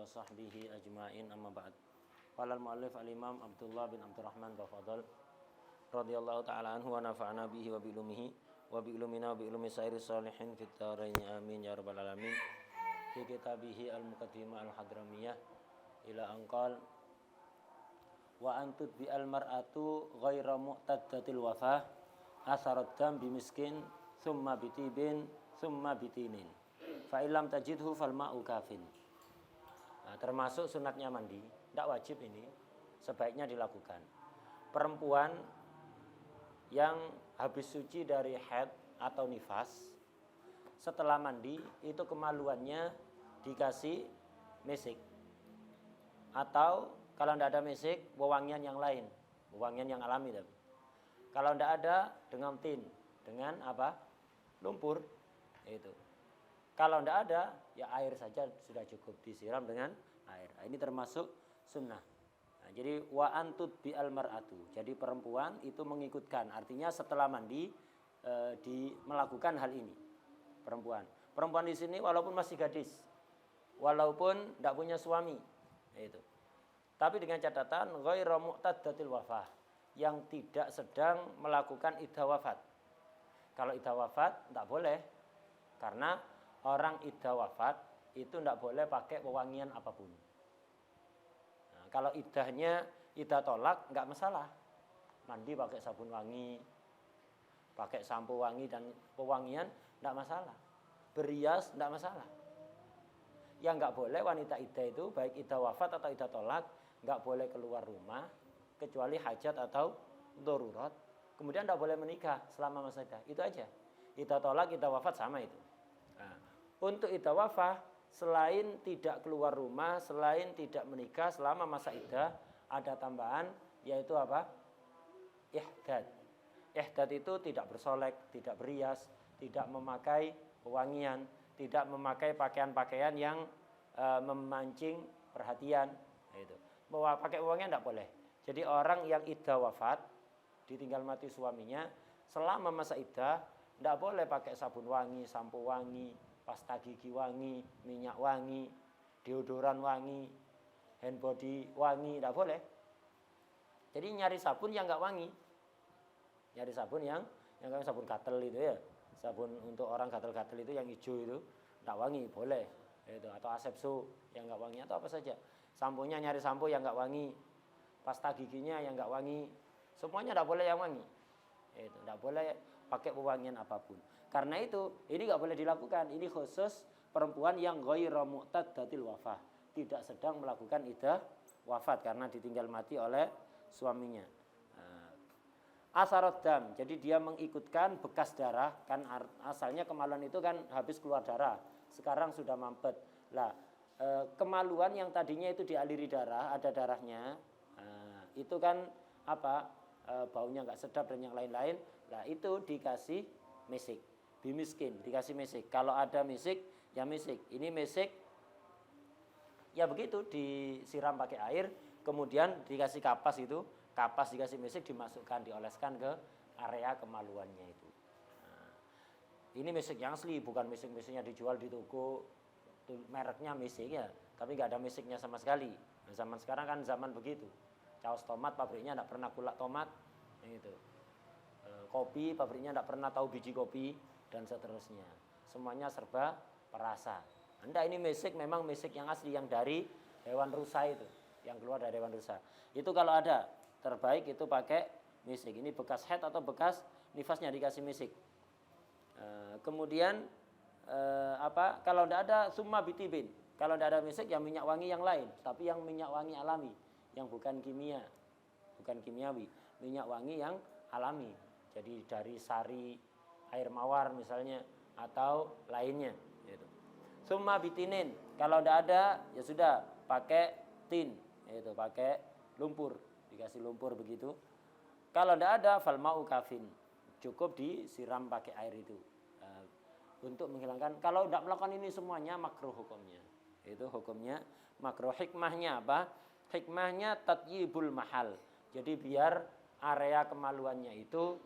wa sahbihi ajma'in amma ba'd. Qala al-muallif al-imam Abdullah bin Abdurrahman Tafadhal radhiyallahu ta'ala anhu wa nafa'ana bihi wa bi ulumihi wa bi ulumina wa bi ulumi sairi salihin fit dharain amin ya rabbal alamin. Fi kitabihi al-muqaddimah al-hadramiyah ila anqal wa antud bi al-mar'atu ghaira mu'taddatil wafah asarat dam bimiskin thumma bitibin thumma bitinin fa illam tajidhu fal ma'u kafin. Nah, termasuk sunatnya mandi, tidak wajib ini, sebaiknya dilakukan. Perempuan yang habis suci dari haid atau nifas, setelah mandi itu kemaluannya dikasih mesik. Atau kalau tidak ada mesik, wewangian yang lain, wewangian yang alami. Tapi kalau tidak ada, dengan tin, dengan apa? Lumpur, itu. Kalau tidak ada, ya air saja sudah cukup, disiram dengan air. Nah, ini termasuk sunnah. Nah, jadi wa antud bi al mar'atu. Jadi perempuan itu mengikutkan, artinya setelah mandi melakukan hal ini. Perempuan di sini walaupun masih gadis, walaupun tidak punya suami, itu. Tapi dengan catatan ghairu mu'taddatil wafah, yang tidak sedang melakukan iddah wafat. Kalau iddah wafat tidak boleh, karena orang iddah wafat itu tidak boleh pakai wewangian apapun. Nah, kalau iddahnya iddah tolak nggak masalah, mandi pakai sabun wangi, pakai sampo wangi dan pewangian nggak masalah, berias nggak masalah. Yang nggak boleh wanita iddah itu baik iddah wafat atau iddah tolak nggak boleh keluar rumah kecuali hajat atau darurat. Kemudian nggak boleh menikah selama masa iddah. Itu aja. Iddah tolak, iddah wafat sama itu. Nah, untuk iddah wafah, selain tidak keluar rumah, selain tidak menikah selama masa iddah, ada tambahan, yaitu apa? Ihdad. Ihdad itu tidak bersolek, tidak berias, tidak memakai pewangian, tidak memakai pakaian-pakaian yang memancing perhatian. Itu. Bahwa pakai pewangian tidak boleh. Jadi orang yang iddah wafat, ditinggal mati suaminya, selama masa iddah, tidak boleh pakai sabun wangi, sampo wangi, pasta gigi wangi, minyak wangi, deodoran wangi, hand body wangi, tidak boleh. Jadi nyari sabun yang nggak wangi, nyari sabun yang sabun gatel itu ya, sabun untuk orang gatel-gatel itu yang hijau itu, tidak wangi, boleh. Itu atau asepso yang nggak wangi atau apa saja. Samponya nyari sampo yang nggak wangi, pasta giginya yang nggak wangi, semuanya tidak boleh yang wangi. Itu tidak boleh pakai pewangian apapun. Karena itu ini nggak boleh dilakukan. Ini khusus perempuan yang ghairu mu'taddatil wafah, tidak sedang melakukan iddah wafat karena ditinggal mati oleh suaminya. Asarat dam, jadi dia mengikutkan bekas darah. Kan asalnya kemaluan itu kan habis keluar darah, sekarang sudah mampet. Lah kemaluan yang tadinya itu dialiri darah, ada darahnya, itu kan apa? Baunya nggak sedap dan yang lain-lain. Nah itu dikasih mesik, bimiskin dikasih mesik. Kalau ada mesik ya mesik. Ini mesik ya begitu, disiram pakai air, kemudian dikasih kapas, itu kapas dikasih mesik, dimasukkan, dioleskan ke area kemaluannya itu. Nah, ini mesik yang asli, bukan mesik-mesiknya dijual di toko, mereknya mesik ya, tapi nggak ada mesiknya sama sekali. Nah, zaman sekarang kan zaman begitu. Caos tomat pabriknya tidak pernah kulak tomat, gitu. Kopi pabriknya tidak pernah tahu biji kopi dan seterusnya. Semuanya serba perasa. Anda ini mesik memang mesik yang asli, yang dari hewan rusa itu, yang keluar dari hewan rusa. Itu kalau ada terbaik itu pakai mesik. Ini bekas haid atau bekas nifasnya dikasih mesik. Kemudian kalau tidak ada summa bitibin. Kalau tidak ada mesik ya minyak wangi yang lain, tapi yang minyak wangi alami, yang bukan kimia, bukan kimiawi, minyak wangi yang alami. Jadi dari sari air mawar misalnya atau lainnya. Gitu. Summa bitinin, kalau tidak ada ya sudah pakai tin, itu pakai lumpur, dikasih lumpur begitu. Kalau tidak ada fal ma'u kafin, cukup disiram pakai air itu untuk menghilangkan. Kalau tidak melakukan ini semuanya makruh hukumnya. Itu hukumnya makruh. Hikmahnya apa? Hikmahnya tatyibul mahal. Jadi biar area kemaluannya itu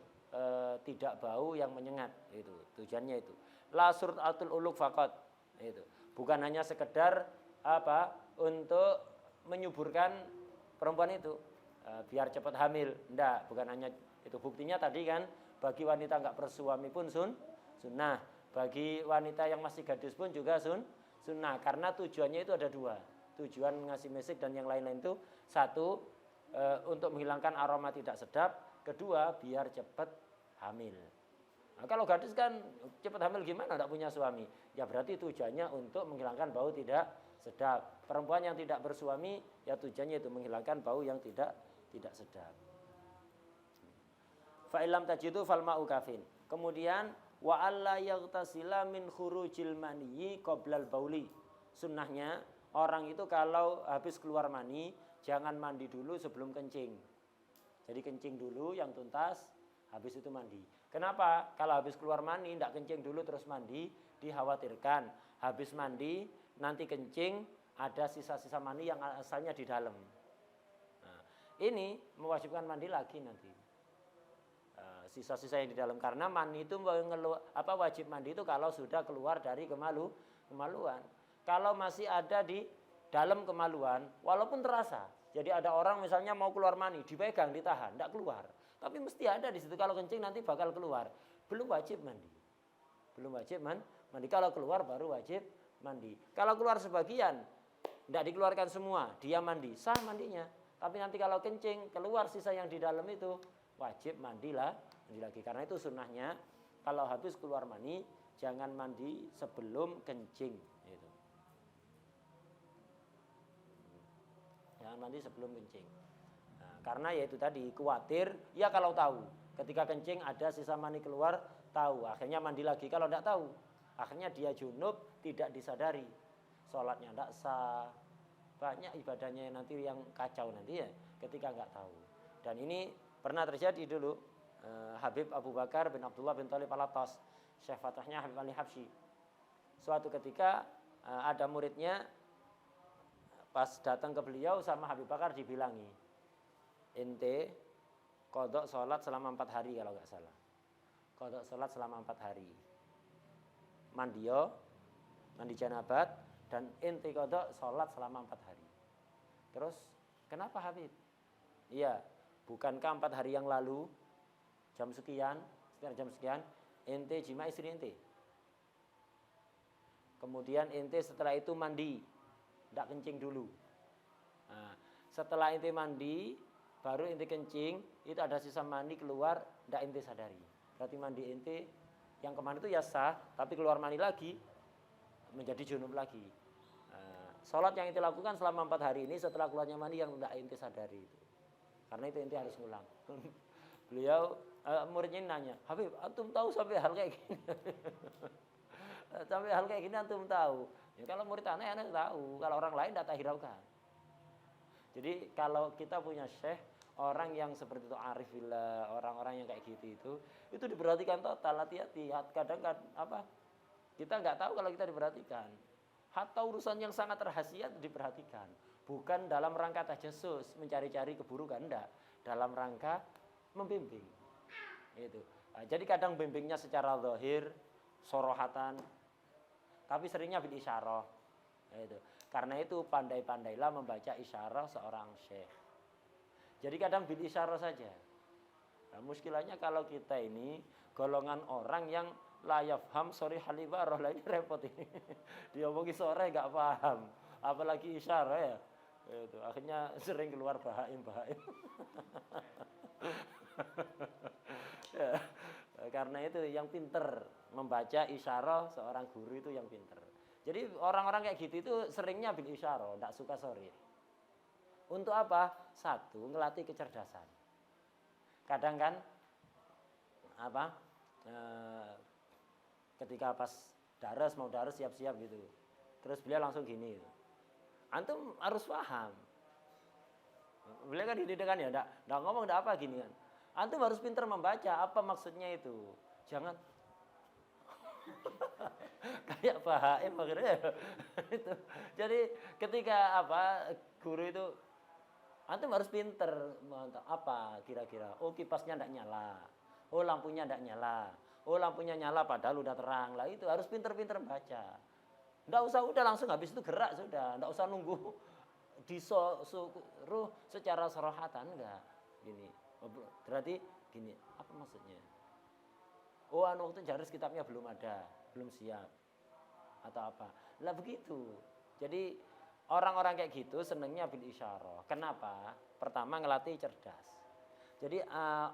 tidak bau yang menyengat. Itu tujuannya itu. La sur'atul uluk faqat. Itu bukan hanya sekedar apa? untuk menyuburkan perempuan itu biar cepat hamil. Enggak, bukan hanya itu. Buktinya tadi kan, bagi wanita enggak bersuami pun sunnah. Bagi wanita yang masih gadis pun juga sunnah. Karena tujuannya itu ada dua. Tujuan ngasih mesik dan yang lain-lain itu, satu, untuk menghilangkan aroma tidak sedap. Kedua, biar cepat hamil. Nah, kalau gadis kan cepat hamil gimana? Tidak punya suami. Ya berarti tujuannya untuk menghilangkan bau tidak sedap. Perempuan yang tidak bersuami, ya tujuannya itu menghilangkan bau yang tidak sedap. Fa'ilam tajidu fal ma'u kafin. Kemudian wa alla yaghtasila min khurujil maniyyi qoblal bauli. Sunnahnya orang itu kalau habis keluar mani jangan mandi dulu sebelum kencing. Jadi kencing dulu yang tuntas, habis itu mandi. Kenapa? Kalau habis keluar mani tidak kencing dulu terus mandi, dikhawatirkan habis mandi nanti kencing ada sisa-sisa mani yang asalnya di dalam. Nah, ini mewajibkan mandi lagi nanti. Sisa-sisa yang di dalam, karena mani itu wajib mandi itu kalau sudah keluar dari kemaluan. Kalau masih ada di dalam kemaluan, walaupun terasa. Jadi ada orang misalnya mau keluar mani, dipegang, ditahan, tidak keluar. Tapi mesti ada di situ, kalau kencing nanti bakal keluar. Belum wajib mandi. Belum wajib mandi. Kalau keluar baru wajib mandi. Kalau keluar sebagian, tidak dikeluarkan semua, dia mandi, sah mandinya. Tapi nanti kalau kencing, keluar sisa yang di dalam itu, wajib mandi lagi. Karena itu sunnahnya kalau habis keluar mani jangan mandi sebelum kencing. Gitu. Jangan mandi sebelum kencing. Nah, karena ya itu tadi khawatir. Ya kalau tahu ketika kencing ada sisa mani keluar, tahu akhirnya mandi lagi. Kalau tidak tahu, akhirnya dia junub tidak disadari, sholatnya tidak sah. Banyak ibadahnya nanti yang kacau nanti ya ketika nggak tahu. Dan ini pernah terjadi dulu. Habib Abu Bakar bin Abdullah bin Thalib Al-Attas, Syekh Fatahnya Habib Ali Habsyi. Suatu ketika ada muridnya pas datang ke beliau sama Habib Bakar dibilangi, ente qodok sholat selama 4 hari kalau nggak salah. Qodok sholat selama 4 hari. Mandi janabat, dan ente qodok sholat selama 4 hari. Terus kenapa Habib? Iya, bukankah 4 hari yang lalu jam sekian, ente jima istri ente. Kemudian ente setelah itu mandi, tidak kencing dulu. Nah, setelah ente mandi, baru ente kencing, itu ada sisa mani keluar, tidak ente sadari. Berarti mandi ente yang kemarin itu ya sah, tapi keluar mani lagi, menjadi junub lagi. Sholat yang ente lakukan selama 4 hari ini setelah keluarnya mani yang tidak ente sadari itu. Karena itu ente harus ngulang. Beliau muridnya nanya, Habib, antum tahu sampai hal kayak gini? Sampai hal kayak gini antum tahu? Ya, kalau murid aneh tahu, kalau orang lain tidak hiraukan. Jadi kalau kita punya syekh, orang yang seperti itu arifillah, orang-orang yang kayak gitu itu diperhatikan total, hati-hati. Kadang kita nggak tahu kalau kita diperhatikan. Hatta urusan yang sangat rahasia diperhatikan. Bukan dalam rangka tajassus, mencari-cari keburukan, enggak. Dalam rangka membimbing. Itu. Nah, jadi kadang bimbingnya secara zahir, sorohatan, tapi seringnya bil isyarah. Itu. Karena itu pandai-pandailah membaca isyarah seorang syekh. Jadi kadang bil isyarah saja. Nah, muskilahnya kalau kita ini golongan orang yang la yafham sori halibarah, lah ini repot ini. Diomongi sore nggak paham, apalagi isyarah ya. Itu. Akhirnya sering keluar bahaim. Ya, karena itu yang pinter membaca isyarah seorang guru itu yang pinter. Jadi orang-orang kayak gitu itu seringnya bil isyarah, tidak suka sorry. Untuk apa? Satu, ngelatih kecerdasan. Kadang kan ketika pas mau daras siap-siap gitu. Terus beliau langsung gini. Antum harus paham. Beliau kan dididikan ya, enggak ngomong enggak apa gini kan. Antum harus pintar membaca apa maksudnya itu. Jangan kayak bahaim akhirnya itu. Jadi ketika guru itu antum harus pintar apa kira-kira. Oh kipasnya enggak nyala. Oh lampunya enggak nyala. Oh lampunya nyala padahal udah terang. Lah itu harus pintar-pintar baca. Enggak usah, udah langsung habis itu gerak sudah, enggak usah nunggu disuruh secara sarahatan, enggak. Gini. Berarti gini, apa maksudnya? Oh, waktu jaris kitabnya belum ada, belum siap. Atau apa. Lah begitu. Jadi orang-orang kayak gitu senangnya bil isyarah. Kenapa? Pertama ngelatih cerdas. Jadi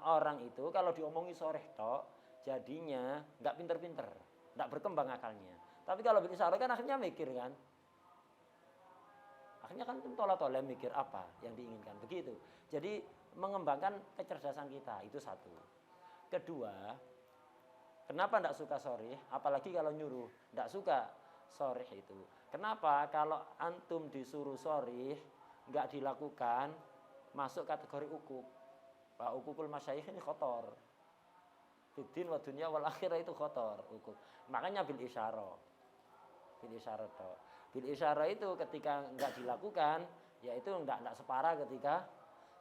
orang itu kalau diomongi soreh tok, jadinya nggak pinter-pinter, nggak berkembang akalnya. Tapi kalau bil isyarah kan akhirnya mikir kan. Akhirnya kan tola-tola mikir apa yang diinginkan. Begitu. Jadi mengembangkan kecerdasan kita, itu satu. Kedua, kenapa tidak suka sorih? Apalagi kalau nyuruh, tidak suka sorih itu. Kenapa? Kalau antum disuruh sorih, nggak dilakukan, masuk kategori ukuk. Pak ukukul masyayikh ini kotor. Fiddin wa dunya wal akhirah itu kotor, ukuk. Makanya bil isyarah. Bil isyarah toh. Bil isyarah itu ketika nggak dilakukan, ya itu nggak separah ketika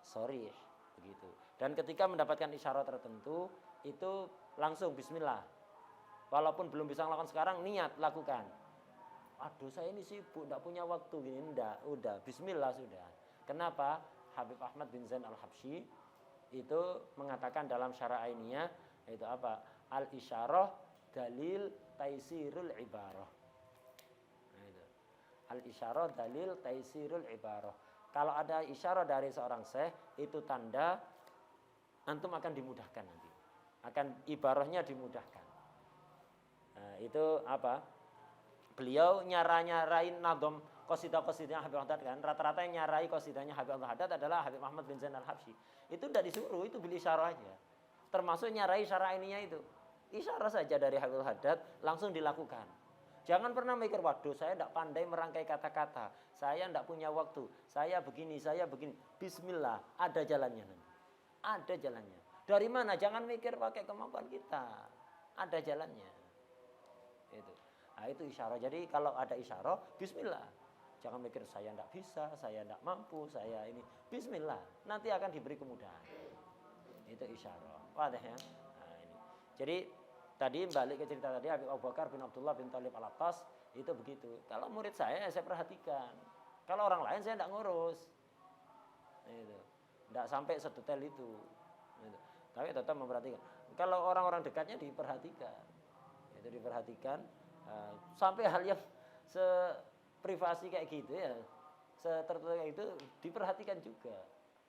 sorih, begitu. Dan ketika mendapatkan isyarat tertentu, itu langsung bismillah. Walaupun belum bisa melakukan sekarang, niat lakukan. Aduh, saya ini sibuk, enggak punya waktu gini, enggak, udah bismillah sudah. Kenapa? Habib Ahmad bin Zain Al-Habsyi itu mengatakan dalam Syarah Ainiyah, yaitu apa? Al-isyarah dalil taisirul ibarah. Nah, itu. Al-isyarah dalil taisirul ibarah. Kalau ada isyarah dari seorang syekh, itu tanda antum akan dimudahkan nanti. Akan ibarahnya dimudahkan. Nah, itu apa? Beliau nyarain nadom qasidah-qasidahnya Habib Haddad kan. Rata-rata yang nyarai qasidahnya Habib Haddad adalah Habib Ahmad bin Zain Al-Habsyi. Itu tidak disuruh, itu bil isyarah aja. Termasuk nyarai syarah ininya itu. Isyarah saja dari Habib Haddad langsung dilakukan. Jangan pernah mikir, waduh saya tidak pandai merangkai kata-kata, saya tidak punya waktu, saya begini. Bismillah, ada jalannya nanti. Ada jalannya. Dari mana? Jangan mikir pakai kemampuan kita. Ada jalannya. Itu. Nah, itu isyarah. Jadi kalau ada isyarah, bismillah. Jangan mikir saya tidak bisa, saya tidak mampu, saya ini. Bismillah, nanti akan diberi kemudahan. Itu isyarah. Wadah ya. Nah, ini. Jadi tadi balik ke cerita tadi, Habib Abu Bakar bin Abdullah bin Thalib Al-Attas itu begitu. Kalau murid saya perhatikan. Kalau orang lain saya tidak ngurus. Itu. Tidak sampai sedetail itu. Gitu. Tapi tetap memperhatikan. Kalau orang-orang dekatnya diperhatikan. Itu diperhatikan sampai hal yang seprivasi kayak gitu ya, setertutup kayak gitu diperhatikan juga.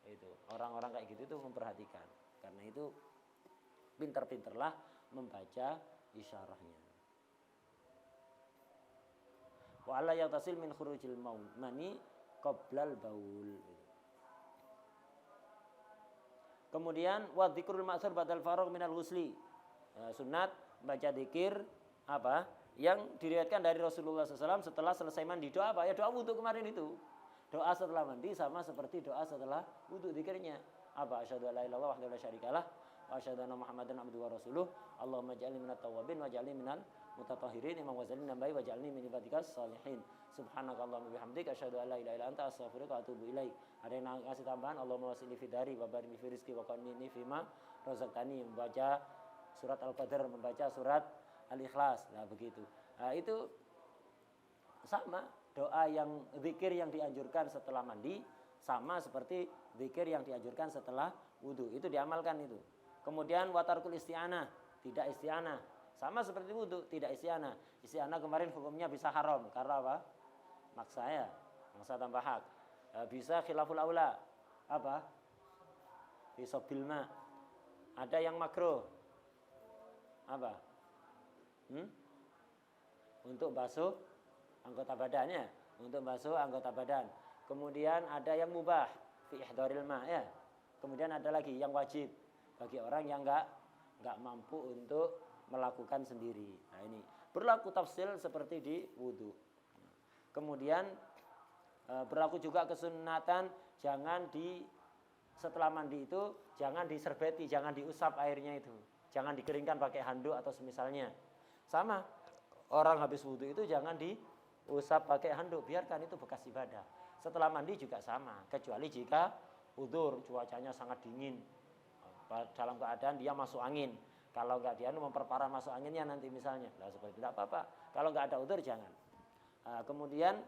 Itu orang-orang kayak gitu itu memperhatikan. Karena itu pintar-pintarlah membaca isyarahnya. Wa alla yatasil min khurujil mani qoblal baul. Kemudian wa dzikrul ma'sur badal faragh minal ghusli. Sunat baca zikir apa? Yang diriwayatkan dari Rasulullah SAW setelah selesai mandi. Doa apa? Ya doa wudu kemarin itu. Doa setelah mandi sama seperti doa setelah wudu, zikirnya. Apa? Asyhadu an la ilaha illallah wahdahu la syarikalah wa asyhadu anna Muhammadan abduhu wa rasuluh. Allahumma ij'alni minat tawwabin waj'alni minal mutatahhirin. Imam Ghazali nambahi waj'alni min ibadikas salihin. Subhanakallahumma bihamdik asyhadu an la ilaha illa anta astaghfiruka wa atubu ilaik. Ada yang ngasih tambahan, Allahumma wasili fi dari wa barik fi rizqi wa qannini fima razaqtani, membaca surat Al-Qadr, membaca surat Al-Ikhlas. Nah, begitu. Nah, itu sama doa yang zikir yang dianjurkan setelah mandi sama seperti zikir yang dianjurkan setelah wudu. Itu diamalkan itu. Kemudian watarkul isti'anah, tidak isti'anah. Sama seperti wudu, tidak isti'anah. Isti'anah kemarin hukumnya bisa haram karena apa? Maksa ya, maksa tanpa hak. Bisa khilaful aula. Apa? Bisa bilma. Ada yang makruh. Apa? Untuk basuh anggota badannya, untuk basuh anggota badan. Kemudian ada yang mubah fi ihdharil ma ya. Kemudian ada lagi yang wajib bagi orang yang enggak mampu untuk melakukan sendiri. Nah, ini berlaku tafsil seperti di wudu. Kemudian berlaku juga kesunatan jangan setelah mandi itu jangan diserbeti, jangan diusap airnya itu. Jangan dikeringkan pakai handuk atau semisalnya. Sama, orang habis wudu itu jangan diusap pakai handuk, biarkan itu bekas ibadah. Setelah mandi juga sama, kecuali jika udzur, cuacanya sangat dingin. Dalam keadaan dia masuk angin. Kalau enggak dia memperparah masuk anginnya nanti misalnya. Nah, seperti tidak apa-apa. Kalau enggak ada udzur jangan. Kemudian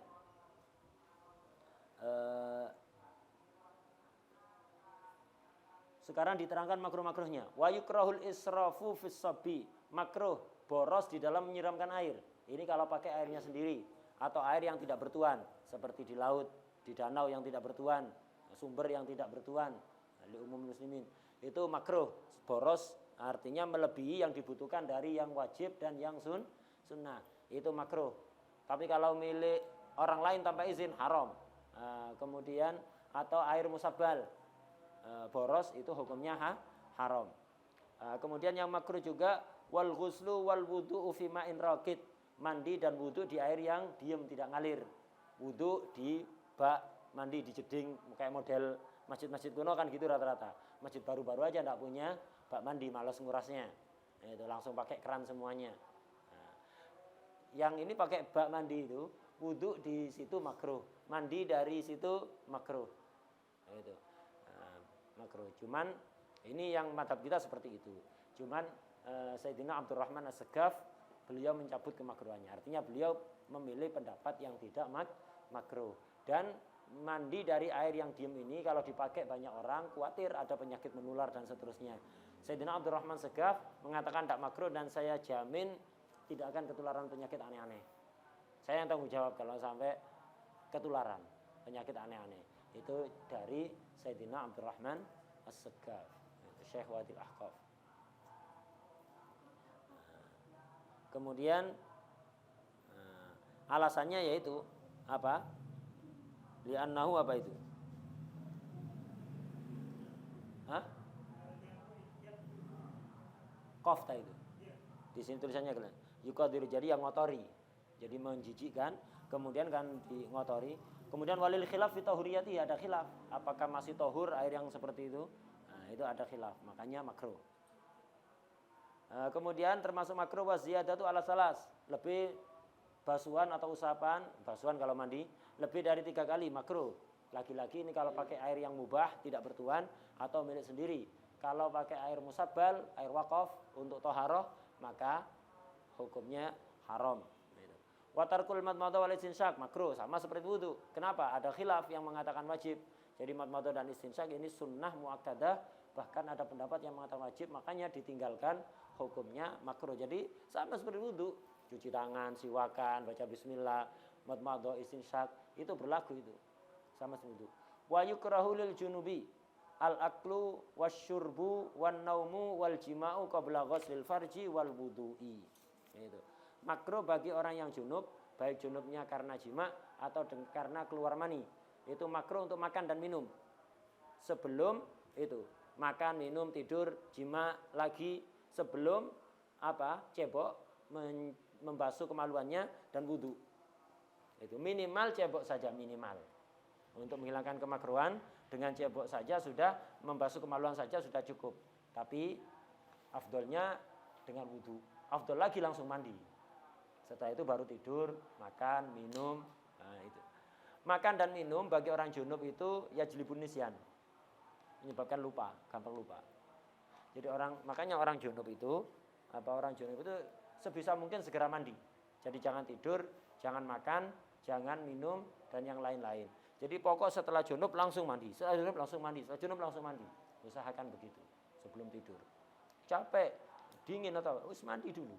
sekarang diterangkan makruh-makruhnya. Wa yukrahul israfu fis sabi. Makruh boros di dalam menyiramkan air. Ini kalau pakai airnya sendiri atau air yang tidak bertuan seperti di laut, di danau yang tidak bertuan, sumber yang tidak bertuan, li umum muslimin. Itu makruh. Boros artinya melebihi yang dibutuhkan dari yang wajib dan yang sunnah. Itu makruh. Tapi kalau milik orang lain tanpa izin haram. Kemudian atau air musabbal boros itu hukumnya haram. Kemudian yang makruh juga wal ghuslu wal wudu'u fi ma'in raqid. Mandi dan wudu di air yang diam tidak ngalir. Wudu di bak, mandi di jeding kayak model masjid-masjid kuno kan gitu rata-rata. Masjid baru-baru aja enggak punya bak mandi, malas ngurasnya. Itu langsung pakai keran semuanya. Yang ini pakai bak mandi itu, wudu di situ makruh, mandi dari situ makruh. Itu makruh. Cuman ini yang mazhab kita seperti itu. Cuman Sayyidina Abdurrahman As-Segaf beliau mencabut kemakruhannya. Artinya beliau memilih pendapat yang tidak makruh. Dan mandi dari air yang diam ini kalau dipakai banyak orang khawatir ada penyakit menular dan seterusnya. Sayyidina Abdurrahman Segaf mengatakan tidak makruh dan saya jamin tidak akan ketularan penyakit aneh-aneh. Saya yang tanggung jawab kalau sampai ketularan penyakit aneh-aneh. Itu dari Sayyidina Abdurrahman As-Segaf, Syekh Wadil Ahqaf. Kemudian alasannya yaitu apa? Li'annahu apa itu? Qafta itu. Di sini tulisannya kan yukadiru, jadi yang ngotori. Jadi menjijikkan, kemudian kan ngotori. Kemudian walil khilaf fi tahuriyati, ada khilaf. Apakah masih tohur air yang seperti itu? Nah, itu ada khilaf, makanya makruh. Kemudian termasuk makruh wa ziyadatu ala salas, lebih basuhan atau usapan, basuhan kalau mandi lebih dari 3 kali makruh. Laki-laki ini kalau pakai air yang mubah tidak bertuan atau milik sendiri. Kalau pakai air musabbal, air wakaf untuk toharoh, maka hukumnya haram. Wa tarkul madmadah wal istinsyak makruh, sama seperti wudu. Kenapa? Ada khilaf yang mengatakan wajib. Jadi madmadah dan istinsyak ini sunnah muakkadah, bahkan ada pendapat yang mengatakan wajib, makanya ditinggalkan, hukumnya makruh. Jadi sama seperti wudu, cuci tangan, siwakan, baca bismillah, madmadah, istinsyak, itu berlaku itu. Sama seperti wudu. Wa yukrahu lil junubi al-aklu wasyurbu wan naumu wal jima'u qabla ghuslil farji wal wudu'i. Itu. Makruh bagi orang yang junub, baik junubnya karena jima atau karena keluar mani. Itu makruh untuk makan dan minum. Sebelum itu, makan, minum, tidur, jima lagi sebelum cebok, membasuh kemaluannya dan wudu. Itu minimal cebok saja minimal. Untuk menghilangkan kemakruhan dengan cebok saja sudah, membasuh kemaluan saja sudah cukup. Tapi afdolnya dengan wudu. Afdol lagi langsung mandi. Setelah itu baru tidur, makan, minum. Nah, itu. Makan dan minum bagi orang junub itu yajlibun nisyan. Menyebabkan lupa, gampang lupa. Jadi makanya orang junub itu sebisa mungkin segera mandi. Jadi jangan tidur, jangan makan, jangan minum dan yang lain-lain. Jadi pokok setelah junub langsung mandi, setelah junub langsung mandi, setelah junub langsung mandi. Usahakan begitu sebelum tidur. Capek, dingin atau mandi dulu.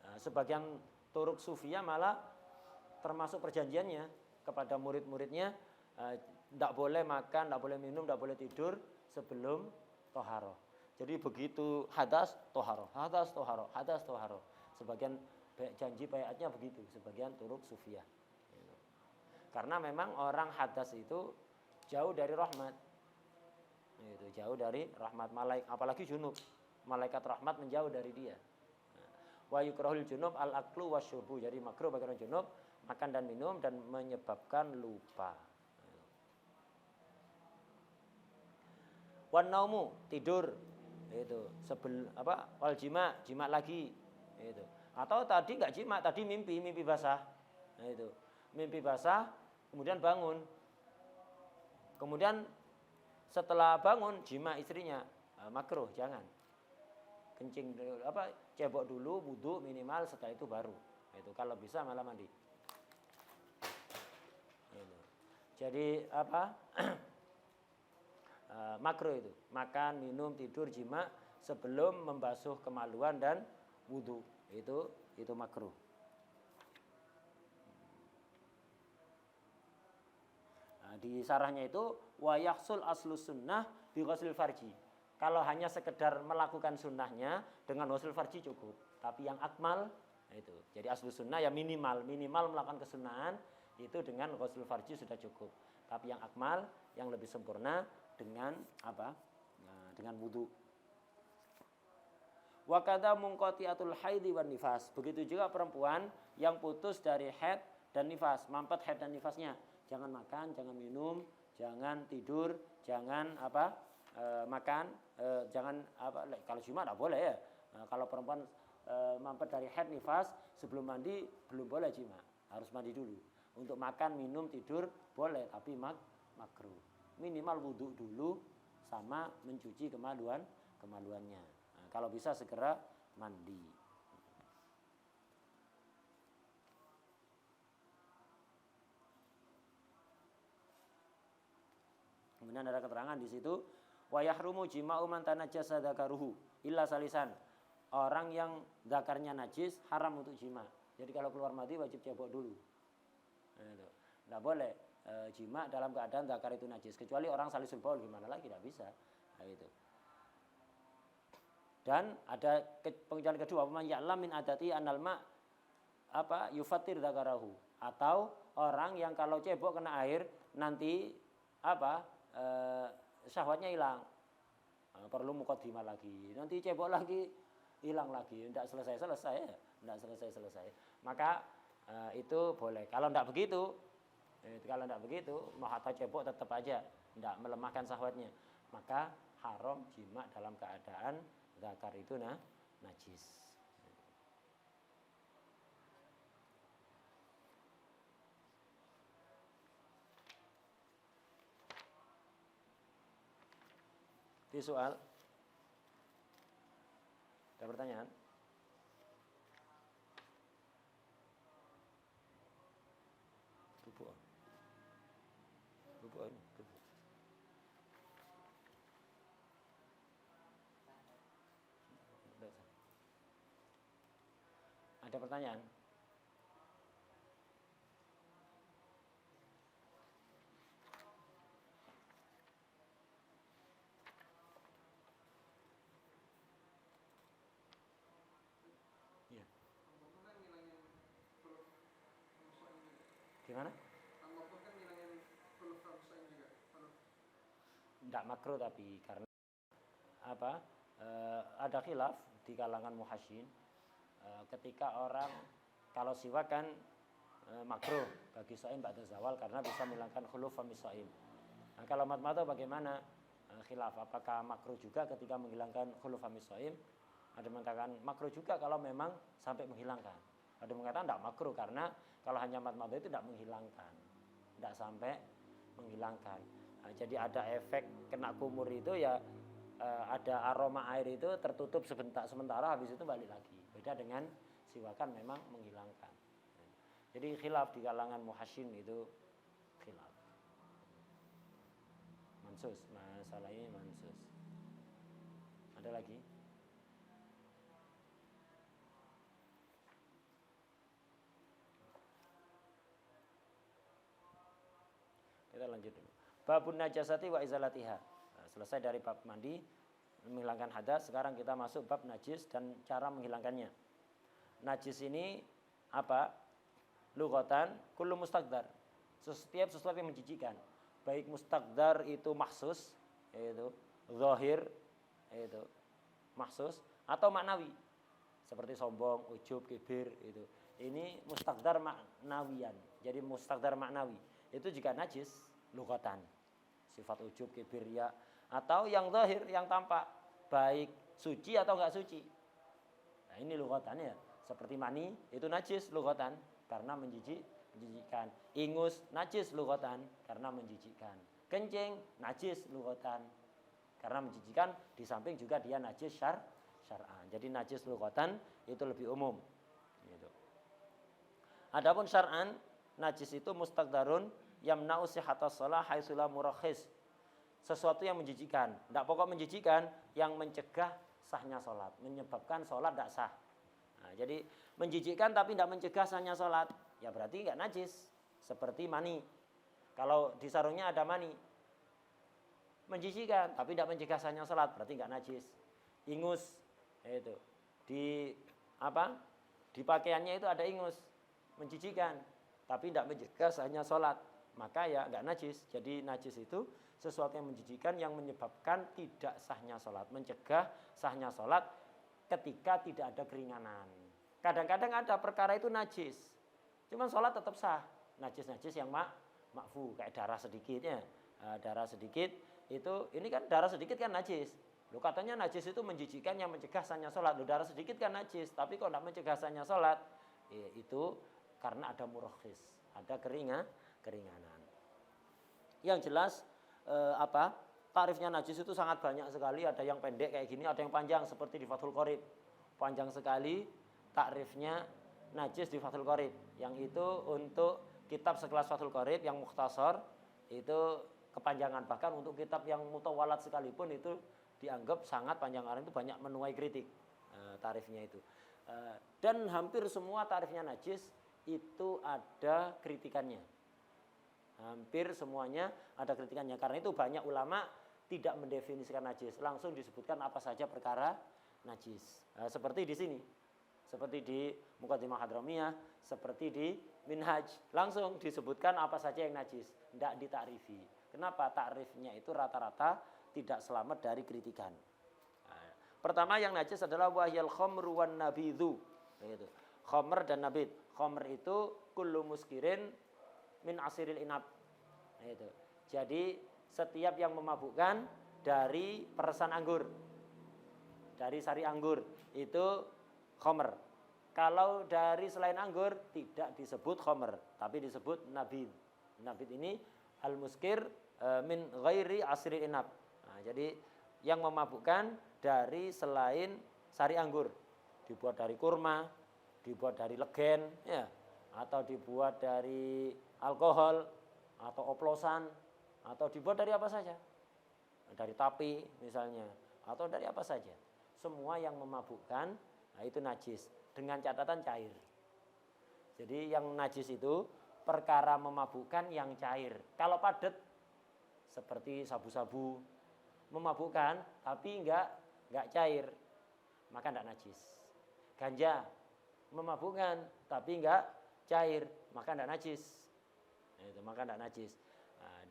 Nah, sebagian turuk sufiyah malah termasuk perjanjiannya kepada murid-muridnya tidak boleh makan, tidak boleh minum, tidak boleh tidur sebelum toharoh. Jadi begitu hadas toharoh, hadas toharoh, hadas toharoh. Sebagian janji bayatnya begitu, sebagian turuk sufiyah. Karena memang orang hadas itu jauh dari rahmat. Itu jauh dari rahmat malaikat, apalagi junub. Malaikat rahmat menjauh dari dia. Wa yukrahul junub al-aklu wasyurbu. Jadi makruh bagi orang junub makan dan minum dan menyebabkan lupa. Wan naumu, tidur. Itu wal jima lagi. Itu. Atau tadi enggak jima, tadi mimpi basah. Nah, itu. Mimpi basah, kemudian bangun. Kemudian setelah bangun jima istrinya, makruh, jangan. Kencing cebok dulu, wudu minimal, setelah itu baru. Itu kalau bisa malah mandi. Itu. Jadi apa? Makruh itu, makan, minum, tidur, jima sebelum membasuh kemaluan dan wudu. Itu makruh. Nah, di sarahnya itu wa yahsul aslu sunnah bi ghuslil farji. Kalau hanya sekedar melakukan sunnahnya dengan ghuslul farji cukup. Tapi yang akmal itu. Jadi aslu sunnah ya minimal melakukan kesunahan itu dengan ghuslul farji sudah cukup. Tapi yang akmal, yang lebih sempurna dengan apa? Nah, dengan wudu. Wa kadza munqati'atul haidhi wan nifas. Begitu juga perempuan yang putus dari haid dan nifas, mampet haid dan nifasnya. Jangan makan, jangan minum, jangan tidur, jangan makan, jangan kalau jima enggak boleh ya. Nah, kalau perempuan mampet dari haid nifas sebelum mandi belum boleh jima, harus mandi dulu. Untuk makan, minum, tidur boleh tapi makruh. Minimal wudu dulu sama mencuci kemaluannya. Nah, kalau bisa segera mandi. Kemudian ada keterangan di situ wa yahrumu jima'u man tanajjasa dzakaruhu illa salisan. Orang yang zakarnya najis haram untuk jima. Jadi kalau keluar mandi wajib cebok dulu. Enggak boleh jima dalam keadaan zakar itu najis, kecuali orang salisul baul, gimana lagi, tidak bisa. Nah, itu. Dan ada pengecualian kedua, man ya'lam min adati annal ma yufatir zakarahu, atau orang yang kalau cebok kena air nanti syahwatnya hilang. Perlu muqaddimah lagi. Nanti cebok lagi hilang lagi, tidak selesai ya. Tidak selesai. Maka itu boleh. Kalau tidak begitu, mau hatta cebok tetap aja tidak melemahkan syahwatnya. Maka haram jima dalam keadaan zakar itu najis. Di soal ada pertanyaan? Bubuk. Ada pertanyaan? Iya. Gimana? Tidak makruh tapi karena ada khilaf di kalangan muhasyin ketika orang kalau siwak kan makruh bagi shaim ba'da zawal karena bisa menghilangkan khuluf famis shaim. Nah, kalau madmadah bagaimana? Khilaf apakah makruh juga ketika menghilangkan khuluf famis shaim? Ada yang mengatakan makruh juga kalau memang sampai menghilangkan. Ada yang mengatakan tidak makruh karena kalau hanya madmadah itu tidak menghilangkan, tidak sampai menghilangkan. Nah, jadi ada efek kena kumur itu ya, ada aroma air itu tertutup sementara habis itu balik lagi. Beda dengan siwakan memang menghilangkan. Jadi khilaf di kalangan muhasyin itu khilaf. Mansus, masalah ini mansus. Ada lagi? Kita lanjut dulu. Babun najasati wa izalatiha. Nah, selesai dari bab mandi menghilangkan hadas, sekarang kita masuk bab najis dan cara menghilangkannya. Najis ini apa? Lughatan kullu mustaqdar. Setiap sesuatu yang menjijikan. Baik mustaqdar itu mahsus, yaitu zahir, yaitu mahsus, atau maknawi. Seperti sombong, ujub, kibir itu. Ini mustaqdar maknawiyan. Jadi mustaqdar maknawi. Itu juga najis lughatan. Sifat ujub, kibir, ya, atau yang zahir, yang tampak, baik suci atau enggak suci. Nah, ini lughatannya. Seperti mani itu najis lughatan karena menjijikkan. Ingus najis lughatan karena menjijikkan. Kencing najis lughatan karena menjijikkan, di samping juga dia najis syar'an. Jadi najis lughatan itu lebih umum. Gitu. Adapun syar'an, najis itu mustaqdarun yamna'u sihhatas shalah haitsu la murakhis. Sesuatu yang menjijikkan, tidak pokok menjijikkan, yang mencegah sahnya sholat, menyebabkan sholat tidak sah. Nah, jadi menjijikkan tapi tidak mencegah sahnya sholat, ya berarti nggak najis. Seperti mani, kalau di sarungnya ada mani, menjijikkan tapi tidak mencegah sahnya sholat, berarti nggak najis. Ingus, itu di di pakaiannya itu ada ingus, menjijikkan tapi tidak mencegah sahnya sholat, maka ya nggak najis. Jadi najis itu sesuatu yang menjijikkan yang menyebabkan tidak sahnya sholat, mencegah sahnya sholat ketika tidak ada keringanan. Kadang-kadang ada perkara itu najis, cuman sholat tetap sah. Najis-najis yang makfu, kayak darah sedikitnya, darah sedikit itu, ini kan darah sedikit kan najis. Lu katanya najis itu menjijikkan yang mencegah sahnya sholat. Lu darah sedikit kan najis, tapi kok tidak mencegah sahnya sholat? Itu karena ada murakhis, ada keringanan. Yang jelas tarifnya najis itu sangat banyak sekali. Ada yang pendek kayak gini, ada yang panjang seperti di Fathul Qorib. Panjang sekali takrifnya najis di Fathul Qorib. Yang itu untuk kitab sekelas Fathul Qorib yang mukhtasar itu kepanjangan. Bahkan untuk kitab yang mutawalat sekalipun itu dianggap sangat panjang, karena itu banyak menuai kritik tarifnya itu. Dan hampir semua tarifnya najis itu ada kritikannya. Hampir semuanya ada kritikannya. Karena itu banyak ulama tidak mendefinisikan najis, langsung disebutkan apa saja perkara najis. Seperti di sini, seperti di Muqaddimah Hadramiyah, seperti di Minhaj, langsung disebutkan apa saja yang najis, tidak ditakrifi. Kenapa? Takrifnya itu rata-rata tidak selamat dari kritikan. Pertama yang najis adalah wahyal khamru wan nabidhu. Begitu. Khamr dan nabid. Khamr itu kullu muskirin min asiril inab. Itu. Jadi setiap yang memabukkan dari peresan anggur, dari sari anggur, itu khamr. Kalau dari selain anggur tidak disebut khamr, tapi disebut nabid. Nabid ini al-muskir min ghairi asiril inab. Nah, jadi yang memabukkan dari selain sari anggur, dibuat dari kurma, dibuat dari legen, ya, atau dibuat dari alkohol, atau oplosan, atau dibuat dari apa saja, dari tapi misalnya, atau dari apa saja. Semua yang memabukkan, nah itu najis, dengan catatan cair. Jadi yang najis itu perkara memabukkan yang cair. Kalau padat, seperti sabu-sabu, memabukkan tapi enggak cair, maka enggak najis. Ganja memabukkan tapi enggak cair, maka enggak najis. Itu maka enggak najis. Nah,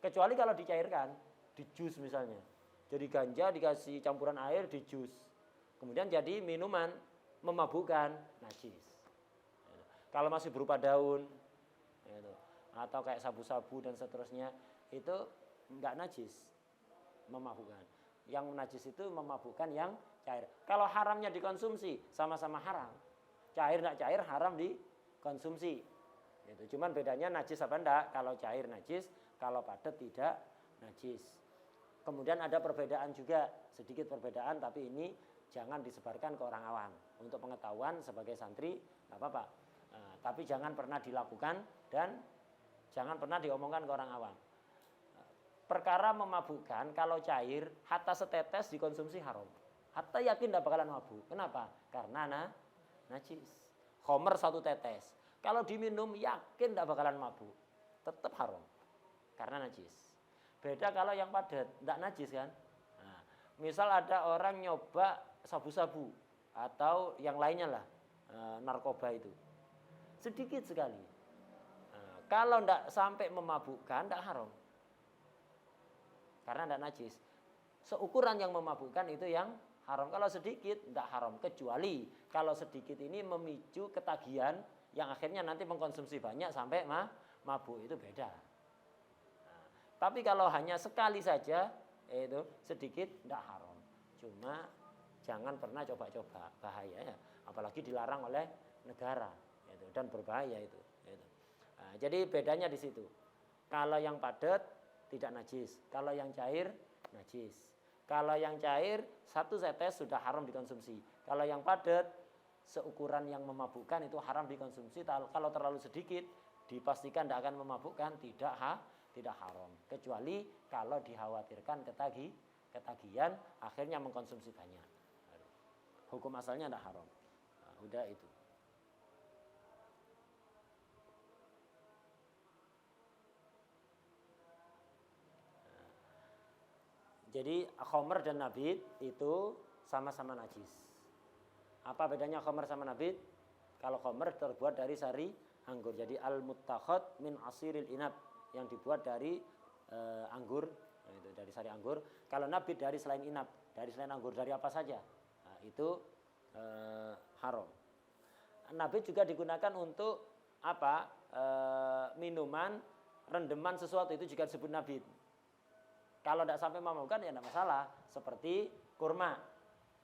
kecuali kalau dicairkan, di jus misalnya. Jadi ganja dikasih campuran air di jus, kemudian jadi minuman memabukkan, najis. Kalau masih berupa daun, atau kayak sabu-sabu dan seterusnya, itu enggak najis, memabukkan. Yang najis itu memabukkan yang cair. Kalau haramnya dikonsumsi, sama-sama haram. Cair enggak cair haram dikonsumsi. Itu cuman bedanya najis apa enggak. Kalau cair najis, kalau padat tidak najis. Kemudian ada perbedaan juga, sedikit perbedaan, tapi ini jangan disebarkan ke orang awam. Untuk pengetahuan sebagai santri enggak apa-apa. Tapi jangan pernah dilakukan dan jangan pernah diomongkan ke orang awam. Perkara memabukkan kalau cair, hatta setetes dikonsumsi haram. Hatta yakin tidak bakalan mabuk. Kenapa? Karena najis. Khamr satu tetes, kalau diminum yakin tidak bakalan mabuk, tetap haram karena najis. Beda kalau yang padat, tidak najis kan. Nah, misal ada orang nyoba sabu-sabu atau yang lainnya lah, narkoba itu sedikit sekali. Nah, kalau tidak sampai memabukkan, tidak haram. Karena tidak najis. Seukuran yang memabukkan itu yang haram. Kalau sedikit tidak haram, kecuali kalau sedikit ini memicu ketagihan yang akhirnya nanti mengkonsumsi banyak sampai mabuk, itu beda. Nah, tapi kalau hanya sekali saja itu sedikit tidak haram. Cuma jangan pernah coba-coba, bahaya ya. Apalagi dilarang oleh negara itu, dan berbahaya itu. Nah, jadi bedanya di situ. Kalau yang padat tidak najis, kalau yang cair najis. Kalau yang cair satu tetes sudah haram dikonsumsi. Kalau yang padat seukuran yang memabukkan itu haram dikonsumsi. Kalau terlalu sedikit dipastikan tidak akan memabukkan, tidak haram. Kecuali kalau dikhawatirkan ketagihan akhirnya mengkonsumsi banyak. Hukum asalnya tidak haram. Nah, udah itu. Jadi khamr dan nabid itu sama-sama najis. Apa bedanya khamr sama nabid? Kalau khamr terbuat dari sari anggur. Jadi al-muttakhad min asiril inab, yang dibuat dari anggur, itu dari sari anggur. Kalau nabid dari selain inab, dari selain anggur, dari apa saja, nah, itu haram. Nabid juga digunakan untuk apa? Minuman, rendeman sesuatu, itu juga disebut nabid. Kalau tidak sampai memabukkan ya tidak masalah. Seperti kurma.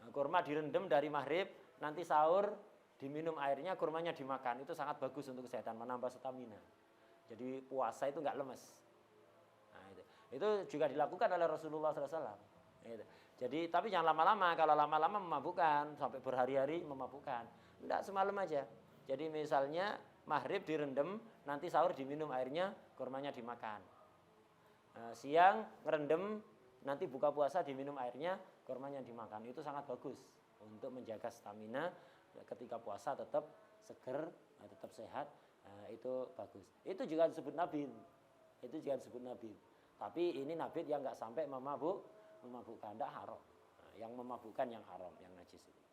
Nah, kurma direndam dari maghrib, nanti sahur diminum airnya, kurmanya dimakan. Itu sangat bagus untuk kesehatan, menambah stamina. Jadi puasa itu nggak lemes. Nah, itu juga dilakukan oleh Rasulullah SAW. Gitu. Jadi tapi jangan lama-lama. Kalau lama-lama memabukkan, sampai berhari-hari memabukkan. Tidak, semalam aja. Jadi misalnya maghrib direndam, nanti sahur diminum airnya, kurmanya dimakan. Siang ngerendam, nanti buka puasa diminum airnya, kurmanya dimakan. Itu sangat bagus untuk menjaga stamina ketika puasa, tetap seger, tetap sehat. Itu bagus. Itu juga disebut nabid. Tapi ini nabid yang nggak sampai memabukkan, tidak haram. Yang memabukkan yang haram, yang najis itu.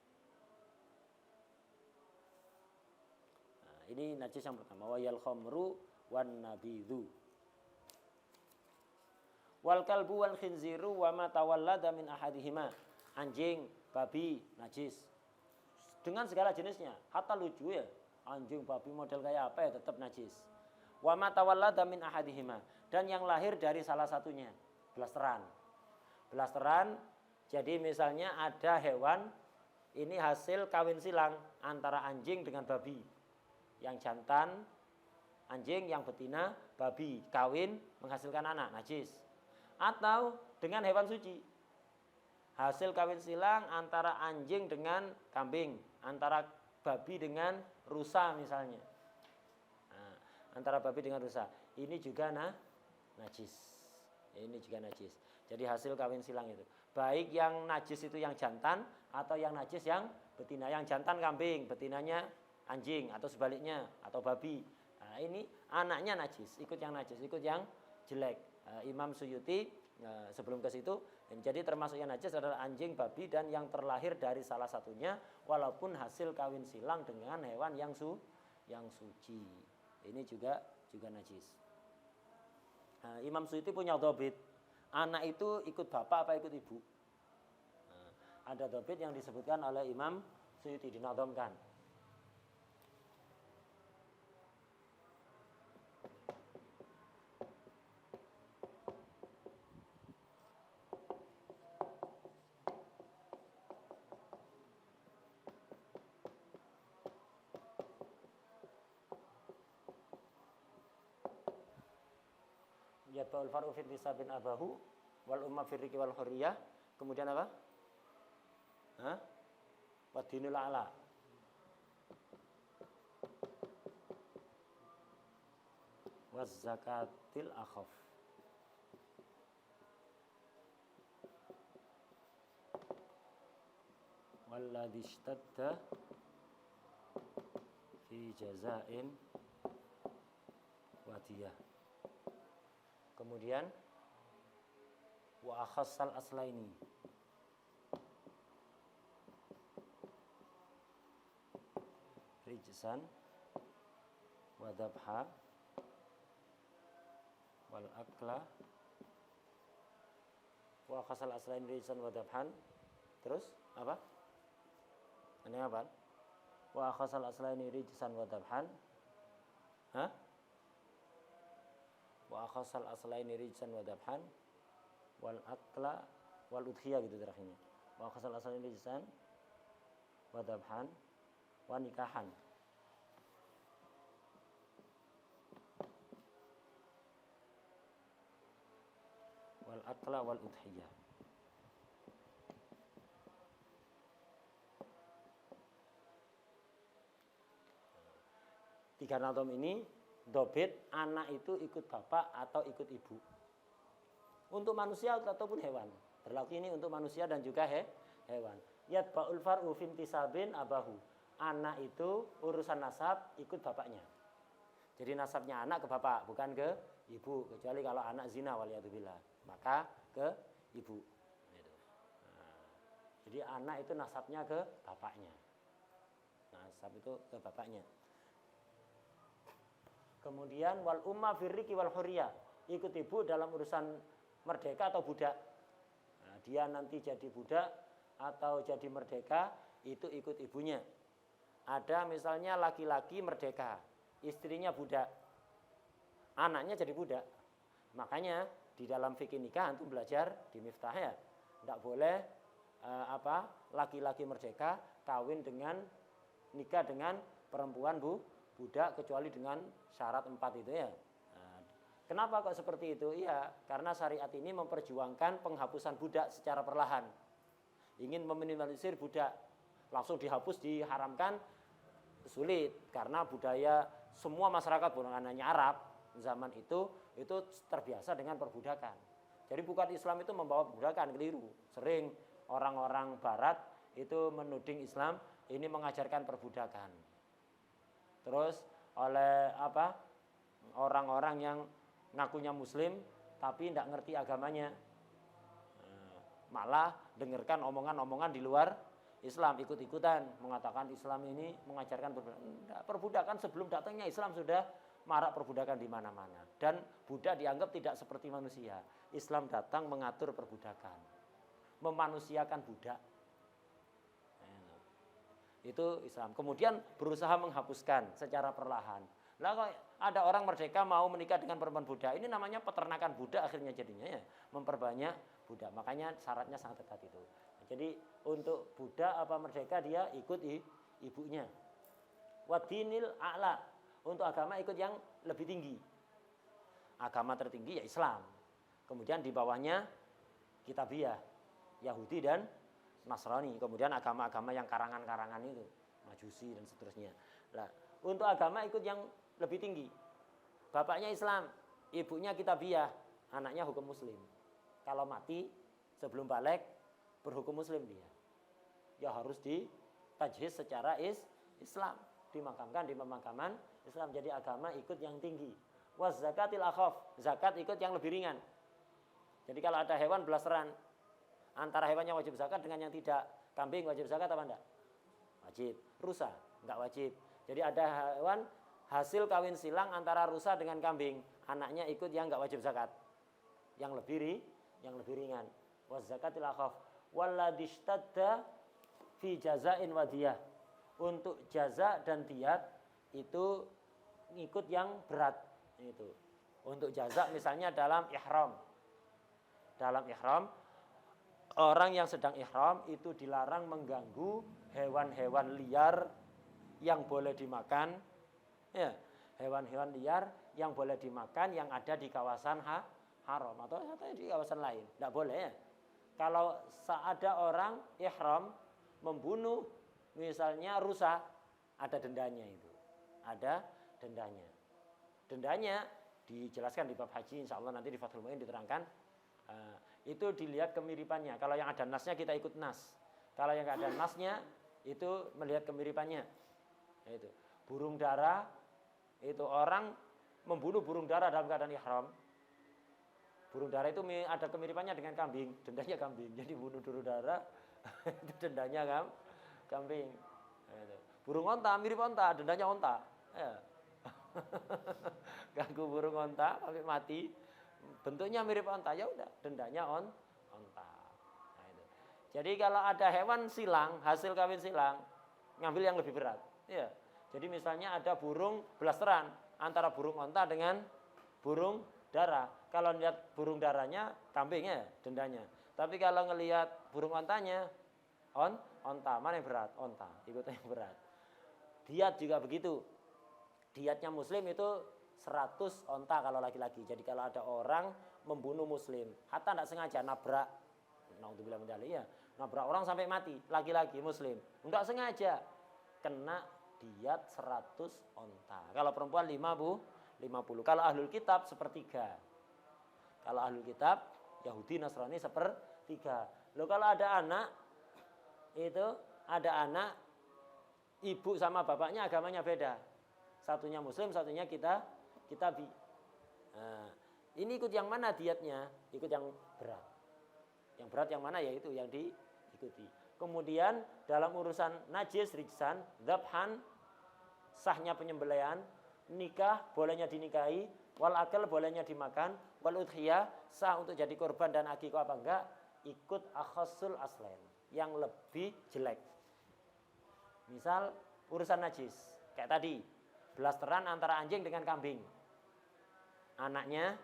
Ini najis yang pertama. Wayal khamru wan nabidhu. Wal kalbu wal khinziru wa ma tawallada min ahadihima. Anjing, babi, najis. Dengan segala jenisnya. Hatta lucu ya. Anjing, babi model kayak apa ya tetap najis. Wa ma tawallada min ahadihima. Dan yang lahir dari salah satunya. Blasteran. Jadi misalnya ada hewan, ini hasil kawin silang antara anjing dengan babi. Yang jantan anjing, yang betina babi, kawin menghasilkan anak, najis. Atau dengan hewan suci, hasil kawin silang antara anjing dengan kambing, antara babi dengan rusa misalnya. Nah, antara babi dengan rusa, ini juga najis. Jadi hasil kawin silang itu, baik yang najis itu yang jantan atau yang najis yang betina. Yang jantan kambing, betinanya anjing, atau sebaliknya, atau babi. Nah, ini anaknya najis, ikut yang jelek. Imam Suyuti sebelum ke situ, jadi termasuk yang najis adalah anjing, babi, dan yang terlahir dari salah satunya, walaupun hasil kawin silang dengan hewan yang suci. Ini juga najis. Imam Suyuti punya dhabit. Anak itu ikut bapak apa ikut ibu? Ada dhabit yang disebutkan oleh Imam Suyuti, dinadhamkan. Yatba'ul far'u fi nisabin abahu wal umma fi riqi wal hurriyah. Kemudian apa? Wadinul a'la. Waz zakatil akhaf. Walladhi ishtadda fi jazain wadiyah. Kemudian wa akhassal aslaini. Rijsan wa dhabha wal akla. Wa akhassal aslaini rijsan wa dhabhan. Terus apa? Ini apa? Wa akhassal aslaini rijsan wa dhabhan. Wa akhasal aslaini rijsan wa dhabhan wal akla wal udhiyah, gitu terakhirnya. Wa akhasal aslaini rijsan wa dhabhan wa nikahan. Wal akla wal udhiyah. 3 natom ini dobit anak itu ikut bapak atau ikut ibu. Untuk manusia ataupun hewan. Berlaku ini untuk manusia dan juga hewan. Yatba'ul far'u fintisabin abahu. Anak itu urusan nasab ikut bapaknya. Jadi nasabnya anak ke bapak, bukan ke ibu. Kecuali kalau anak zina waliyadzubillah, maka ke ibu. Jadi anak itu nasabnya ke bapaknya. Nasab itu ke bapaknya. Kemudian wal umma firriqi wal hurriyah. Ikut ibu dalam urusan merdeka atau budak. Nah, dia nanti jadi budak atau jadi merdeka itu ikut ibunya. Ada misalnya laki-laki merdeka, istrinya budak. Anaknya jadi budak. Makanya di dalam fikih nikah antum belajar di Miftah ya. Tidak boleh laki-laki merdeka kawin dengan nikah dengan perempuan budak kecuali dengan syarat 4 itu ya. Nah, kenapa kok seperti itu? Iya, karena syariat ini memperjuangkan penghapusan budak secara perlahan. Ingin meminimalisir budak, langsung dihapus, diharamkan, sulit. Karena budaya semua masyarakat bukan hanya Arab zaman itu terbiasa dengan perbudakan. Jadi bukan Islam itu membawa perbudakan, keliru. Sering orang-orang Barat itu menuding Islam ini mengajarkan perbudakan. Terus oleh orang-orang yang ngakunya Muslim tapi tidak ngerti agamanya, malah dengarkan omongan-omongan di luar Islam, ikut-ikutan mengatakan Islam ini mengajarkan perbudakan. Sebelum datangnya Islam sudah marak perbudakan di mana-mana, dan budak dianggap tidak seperti manusia. Islam datang mengatur perbudakan, memanusiakan budak. Itu Islam. Kemudian berusaha menghapuskan secara perlahan. Lah kok ada orang merdeka mau menikah dengan perempuan budak, ini namanya peternakan budak akhirnya jadinya ya, memperbanyak budak. Makanya syaratnya sangat ketat itu. Jadi untuk budak merdeka dia ikut ibunya. Wadinil a'la, untuk agama ikut yang lebih tinggi. Agama tertinggi ya Islam. Kemudian di bawahnya Kitabiyah, Yahudi dan Nasrani. Kemudian agama-agama yang karangan-karangan itu, Majusi dan seterusnya. Nah, untuk agama ikut yang lebih tinggi. Bapaknya Islam, ibunya Kitabiyah, anaknya hukum Muslim. Kalau mati sebelum balik berhukum Muslim dia. Ya harus ditajhiz secara Islam, dimakamkan di pemakaman Islam. Jadi agama ikut yang tinggi. Was zakatil akhaf, zakat ikut yang lebih ringan. Jadi kalau ada hewan belasteran, antara hewannya wajib zakat dengan yang tidak. Kambing wajib zakat apa enggak? Wajib. Rusa enggak wajib. Jadi ada hewan hasil kawin silang antara rusa dengan kambing, anaknya ikut yang enggak wajib zakat, yang lebih ringan. Was zakatil akhaf walladishtadda fi jazain wadiyah. Untuk jaza dan diyat itu ngikut yang berat itu. Untuk jaza misalnya dalam ihram. Dalam ihram, orang yang sedang ihram itu dilarang mengganggu hewan-hewan liar yang boleh dimakan. Ya, hewan-hewan liar yang boleh dimakan yang ada di kawasan haram atau di kawasan lain. Tidak boleh ya. Kalau ada orang ihram membunuh misalnya rusa, ada dendanya itu. Ada dendanya. Dendanya dijelaskan di bab haji, insya Allah nanti di Fathul Mu'in diterangkan. Itu dilihat kemiripannya. Kalau yang ada nasnya kita ikut nas. Kalau yang nggak ada nasnya itu melihat kemiripannya. Itu burung dara, itu orang membunuh burung dara dalam keadaan ihram. Burung dara itu ada kemiripannya dengan kambing, dendanya kambing. Jadi bunuh burung dara itu dendanya kambing. Itu. Burung onta mirip onta, dendanya onta. Ya. Ganggu burung onta sampai mati. Bentuknya mirip onta, ya udah dendanya onta. Nah, itu. Jadi kalau ada hewan silang, hasil kawin silang, ngambil yang lebih berat. Ya. Jadi misalnya ada burung belasteran antara burung onta dengan burung dara. Kalau lihat burung daranya, kambingnya dendanya. Tapi kalau ngelihat burung ontanya, onta, mana yang berat? Onta, ikut yang berat. Diat juga begitu. Diatnya Muslim itu 100 onta kalau laki-laki. Jadi kalau ada orang membunuh Muslim, hatta tidak sengaja nabrak, naudzubillah min dzalik ya, nabrak orang sampai mati, laki-laki Muslim, tidak sengaja, kena diat 100 onta. Kalau perempuan 50. Kalau ahlul kitab sepertiga. Kalau ahlul kitab Yahudi Nasrani sepertiga. Loh kalau ada anak itu ada anak ibu sama bapaknya agamanya beda. Satunya muslim, satunya kitabi. Nah, ini ikut yang mana diatnya? Ikut yang berat. Yang berat yang mana? Yaitu yang diikuti. Kemudian dalam urusan najis, rijsan, dzabhan, sahnya penyembelihan, nikah bolehnya dinikahi, wal akal bolehnya dimakan, wal udhiyah sah untuk jadi korban dan akikah apa enggak, ikut akhasul aslain, yang lebih jelek. Misal urusan najis, kayak tadi, blasteran antara anjing dengan kambing. Anaknya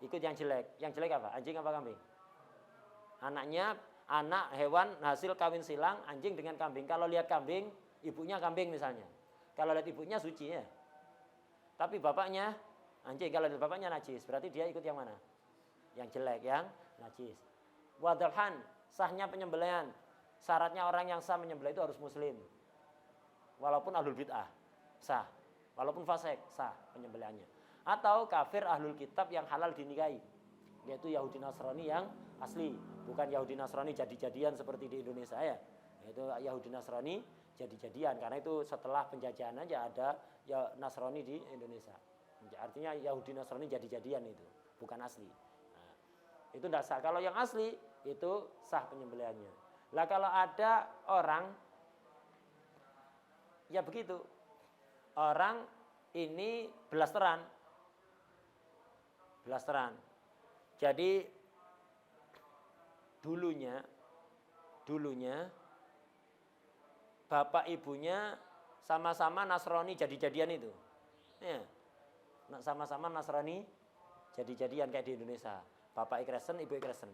ikut yang jelek. Yang jelek apa? Anjing apa kambing? Anaknya anak hewan hasil kawin silang anjing dengan kambing. Kalau lihat kambing, ibunya kambing misalnya. Kalau lihat ibunya suci ya. Tapi bapaknya anjing, kalau lihat bapaknya najis. Berarti dia ikut yang mana? Yang jelek, yang najis. Wadalhan, sahnya penyembelihan. Syaratnya orang yang sah menyembelih itu harus muslim. Walaupun ahlul bid'ah, sah. Walaupun fasik, sah penyembelihannya. Atau kafir ahlul kitab yang halal dinikahi. Yaitu Yahudi Nasrani yang asli. Bukan Yahudi Nasrani jadi-jadian seperti di Indonesia ya. Yaitu Yahudi Nasrani jadi-jadian. Karena itu setelah penjajahan aja ada ya Nasrani di Indonesia. Artinya Yahudi Nasrani jadi-jadian itu. Bukan asli. Nah, itu tidak sah. Kalau yang asli itu sah penyembelihannya. Lah kalau ada orang ya begitu. Orang ini blasteran. Jadi dulunya bapak ibunya sama-sama Nasrani jadi-jadian itu. Ya. Sama-sama Nasrani jadi-jadian kayak di Indonesia. Bapak Kristen, ibu Kristen.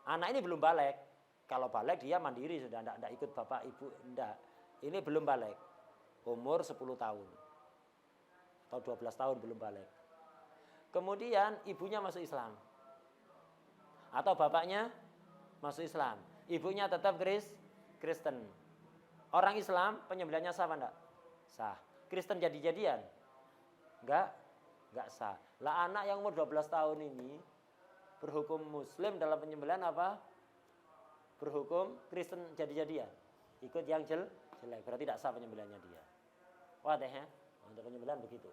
Anak ini belum balik. Kalau balik dia mandiri sudah, tidak ikut bapak ibu, tidak. Ini belum balik. Umur 10 tahun. Atau 12 tahun belum balik. Kemudian ibunya masuk Islam. Atau bapaknya masuk Islam. Ibunya tetap Kristen. Orang Islam penyembelihannya sah apa enggak? Sah. Kristen jadi-jadian? Enggak sah. Lah anak yang umur 12 tahun ini berhukum muslim dalam penyembelihan apa? Berhukum Kristen jadi-jadian. Ikut yang jelek, berarti tidak sah penyembelihannya dia. Wadah ya? Untuk penyembelihan begitu.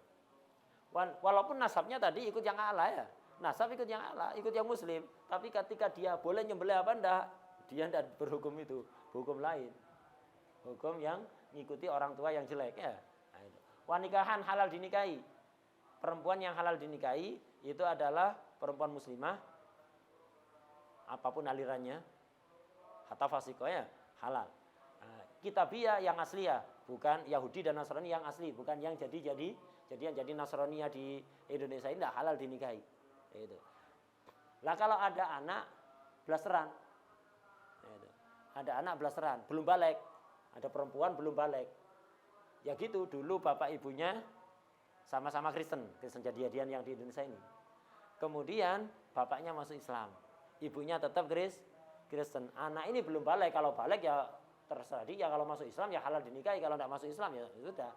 Walaupun nasabnya tadi ikut yang Allah ya. Nasab ikut yang Allah, ikut yang muslim. Tapi ketika dia boleh nyembelih apa enggak, dia tidak berhukum itu. Hukum lain. Hukum yang ngikuti orang tua yang jelek ya. Nah, wanikahan halal dinikahi. Perempuan yang halal dinikahi itu adalah perempuan muslimah. Apapun alirannya. Hatta fasikoh ya, halal. Nah, kitabiyah yang asli ya. Bukan Yahudi dan Nasrani yang asli. Bukan yang jadi Nasrani di Indonesia ini tidak halal dinikahi. Itu. Lah kalau ada anak blasteran, itu. Ada anak blasteran belum balik, ada perempuan belum balik, ya gitu. Dulu bapak ibunya sama-sama Kristen jadi-jadian yang di Indonesia ini. Kemudian bapaknya masuk Islam, ibunya tetap Kristen. Anak ini belum balik, kalau balik ya terserah dia. Kalau masuk Islam ya halal dinikahi, kalau tidak masuk Islam ya sudah.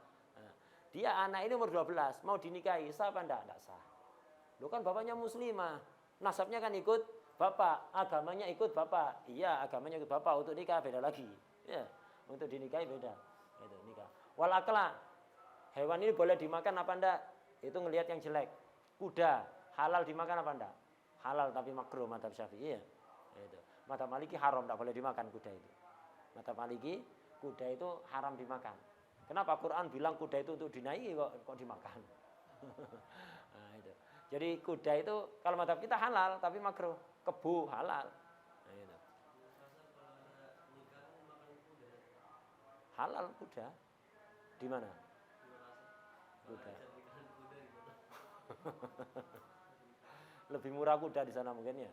Dia anak ini umur 12, mau dinikahi, sah apa enggak? Enggak sah. Loh kan bapaknya muslimah, nasabnya kan ikut bapak, agamanya ikut bapak. Iya, agamanya ikut bapak, untuk nikah beda lagi. Ya, untuk dinikahi beda. Itu nikah. Wal akla, hewan ini boleh dimakan apa enggak? Itu ngelihat yang jelek. Kuda, halal dimakan apa enggak? Halal tapi makruh mazhab Syafi'i ya. Itu. Mazhab Maliki haram, enggak boleh dimakan kuda itu. Mazhab Maliki, kuda itu haram dimakan. Kenapa Quran bilang kuda itu untuk dinaiki kok dimakan? Nah, itu. Jadi kuda itu kalau mazhab kita halal tapi makruh, kebu halal. Nah, itu. Halal kuda. Di mana? Kuda. Lebih murah kuda di sana mungkin ya.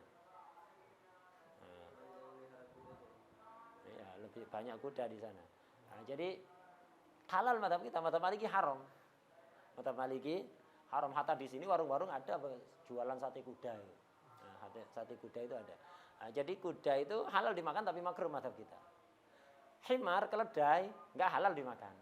Ya, lebih banyak kuda di sana. Nah, jadi halal mazhab kita, mazhab Maliki haram. Mazhab Maliki haram. Hatta di sini warung-warung ada jualan sate kuda. Nah, sate kuda itu ada. Nah, jadi kuda itu halal dimakan tapi makruh mazhab kita. himar, keledai, nggak halal dimakan.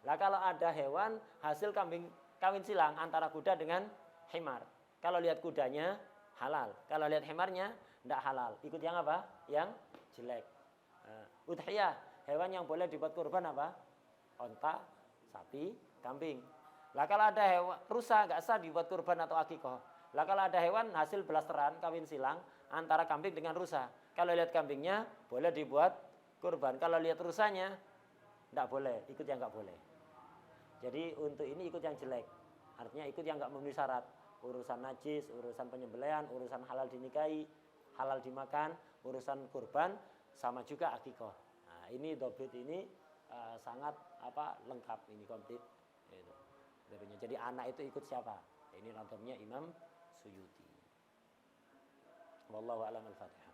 Lah kalau ada hewan hasil kawin silang antara kuda dengan himar. Kalau lihat kudanya halal, kalau lihat himarnya nggak halal. Ikut yang apa? Yang jelek. Udhiyah, hewan yang boleh dibuat kurban apa? Onta, sapi, kambing. Lah kalau ada hewan rusa nggak sah dibuat kurban atau akikoh. Lah kalau ada hewan hasil belasteran kawin silang antara kambing dengan rusa. Kalau lihat kambingnya boleh dibuat kurban. Kalau lihat rusanya nggak boleh, ikut yang nggak boleh. Jadi untuk ini ikut yang jelek. Artinya ikut yang nggak memenuhi syarat. Urusan najis, urusan penyembelihan, urusan halal dinikahi, halal dimakan, urusan kurban, sama juga akikoh. Nah, ini dobit ini sangat lengkap, ini komplit. Gitu. Jadi anak itu ikut siapa? Ini nazamnya Imam Suyuti. Wallahu a'lam al-Fatihah.